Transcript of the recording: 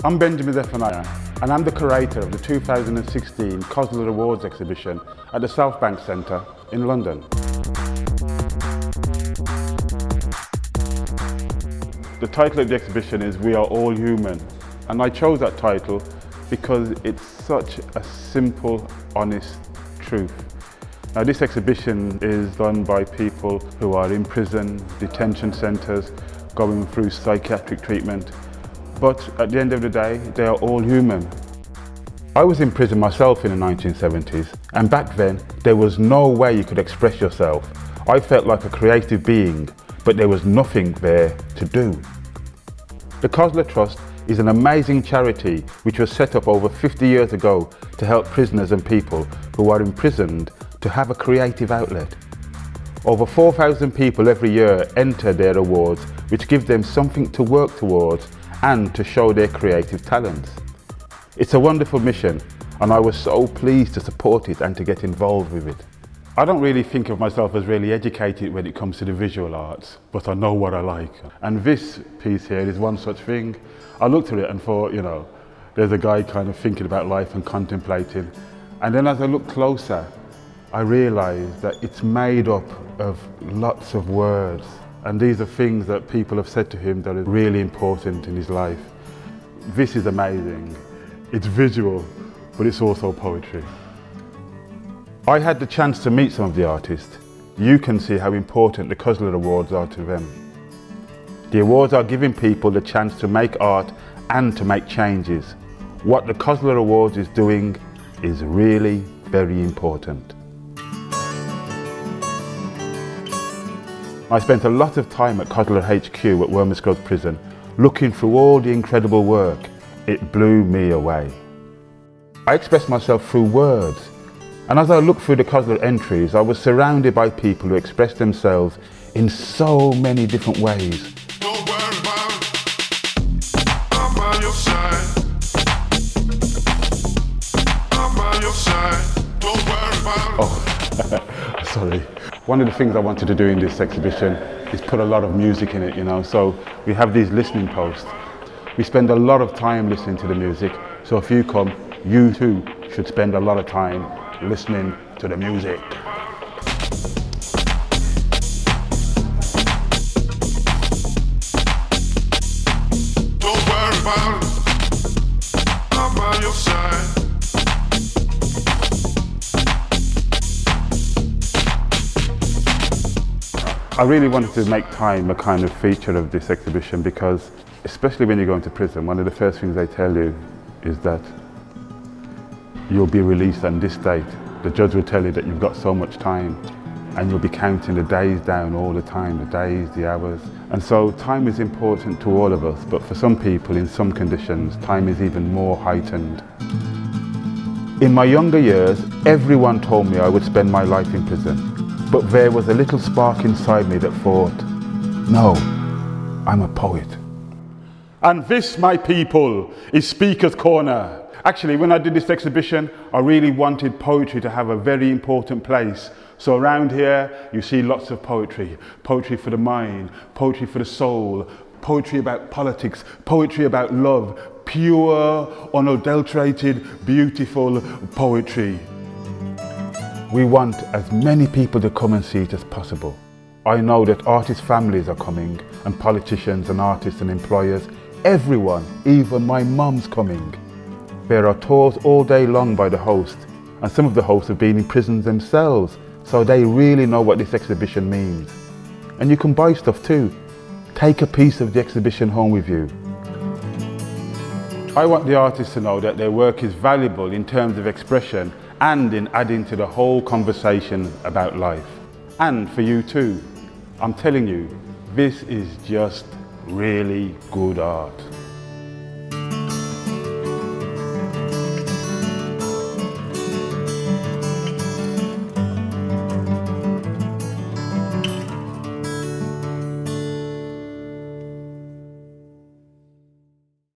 I'm Benjamin Zephaniah, and I'm the curator of the 2016 Koestler Awards exhibition at the Southbank Centre in London. The title of the exhibition is We Are All Human, and I chose that title because it's such a simple, honest truth. Now, this exhibition is done by people who are in prison, detention centres, going through psychiatric treatment, but at the end of the day, they are all human. I was in prison myself in the 1970s, and back then, there was no way you could express yourself. I felt like a creative being, but there was nothing there to do. The Koestler Trust is an amazing charity which was set up over 50 years ago to help prisoners and people who are imprisoned to have a creative outlet. Over 4,000 people every year enter their awards, which give them something to work towards and to show their creative talents. It's a wonderful mission, and I was so pleased to support it and to get involved with it. I don't really think of myself as really educated when it comes to the visual arts, but I know what I like. And this piece here is one such thing. I looked at it and thought, there's a guy kind of thinking about life and contemplating. And then as I looked closer, I realised that it's made up of lots of words. And these are things that people have said to him that are really important in his life. This is amazing. It's visual, but it's also poetry. I had the chance to meet some of the artists. You can see how important the Koestler Awards are to them. The awards are giving people the chance to make art and to make changes. What the Koestler Awards is doing is really very important. I spent a lot of time at Koestler HQ at Wormerscroft Prison, looking through all the incredible work. It blew me away. I expressed myself through words, and as I looked through the Koestler entries, I was surrounded by people who expressed themselves in so many different ways. Don't worry about it. I'm by your side. I'm by your side. Don't worry about it. Oh, sorry. One of the things I wanted to do in this exhibition is put a lot of music in it, so we have these listening posts. We spend a lot of time listening to the music, so if you come, you too should spend a lot of time listening to the music. Don't worry about it. I'm by your side. I really wanted to make time a kind of feature of this exhibition because, especially when you go into prison, one of the first things they tell you is that you'll be released on this date. The judge will tell you that you've got so much time and you'll be counting the days down all the time, the days, the hours. And so time is important to all of us, but for some people in some conditions, time is even more heightened. In my younger years, everyone told me I would spend my life in prison. But there was a little spark inside me that thought, no, I'm a poet. And this, my people, is Speaker's Corner. Actually, when I did this exhibition, I really wanted poetry to have a very important place. So around here, you see lots of poetry. Poetry for the mind, poetry for the soul, poetry about politics, poetry about love, pure, unadulterated, beautiful poetry. We want as many people to come and see it as possible. I know that artists' families are coming, and politicians and artists and employers, everyone, even my mum's coming. There are tours all day long by the host, and some of the hosts have been in prisons themselves, so they really know what this exhibition means. And you can buy stuff too. Take a piece of the exhibition home with you. I want the artists to know that their work is valuable in terms of expression and in adding to the whole conversation about life. And for you too. I'm telling you, this is just really good art.